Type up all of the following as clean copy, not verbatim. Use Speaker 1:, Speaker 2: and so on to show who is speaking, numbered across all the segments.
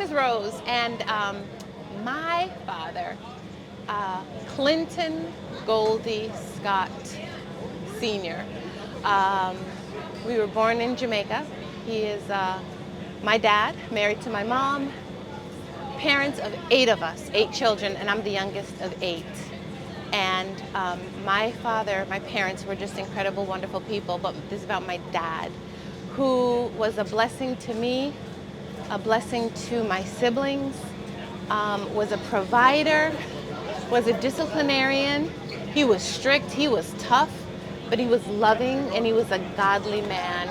Speaker 1: is Rose, and my father, Clinton Goldie Scott Sr. Um, we were born in Jamaica. He is my dad, married to my mom, parents of 8 of us, 8 children, and I'm the youngest of 8. And my father, my parents were just incredible, wonderful people, but this is about my dad, who was a blessing to me, a blessing to my siblings, was a provider, was a disciplinarian. He was strict, he was tough, but he was loving and he was a godly man.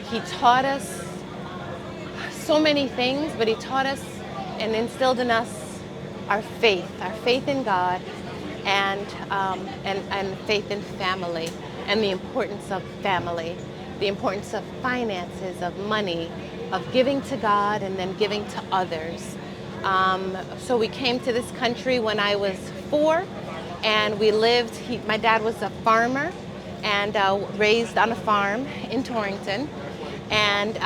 Speaker 1: He taught us so many things, but he taught us and instilled in us our faith in God, and faith in family, and the importance of family, the importance of finances, of money, of giving to God and then giving to others. So we came to this country when I was 4, and we lived, my dad was a farmer and raised on a farm in Torrington, and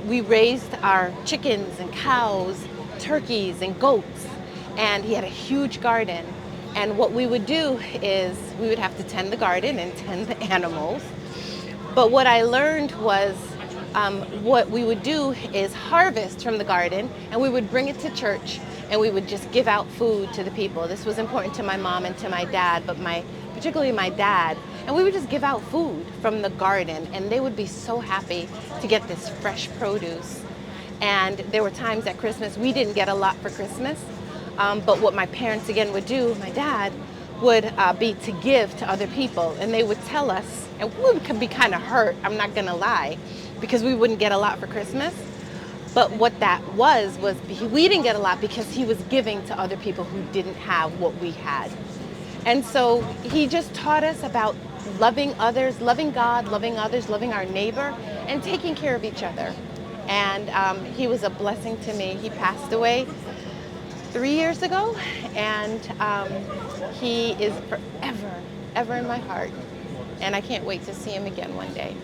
Speaker 1: we raised our chickens and cows, turkeys and goats, and he had a huge garden. And what we would do is we would have to tend the garden and tend the animals. But what I learned was what we would do is harvest from the garden, and we would bring it to church, and we would just give out food to the people. This was important to my mom and to my dad, but particularly my dad. And we would just give out food from the garden, and they would be so happy to get this fresh produce. And there were times at Christmas we didn't get a lot for Christmas, but what my parents again would do, my dad, would be to give to other people, and they would tell us, and we could be kind of hurt, I'm not gonna lie, because we wouldn't get a lot for Christmas. But what that was we didn't get a lot because he was giving to other people who didn't have what we had. And so he just taught us about loving others, loving God, loving others, loving our neighbor, and taking care of each other. And he was a blessing to me. He passed away 3 years ago, and he is forever, ever in my heart. And I can't wait to see him again one day.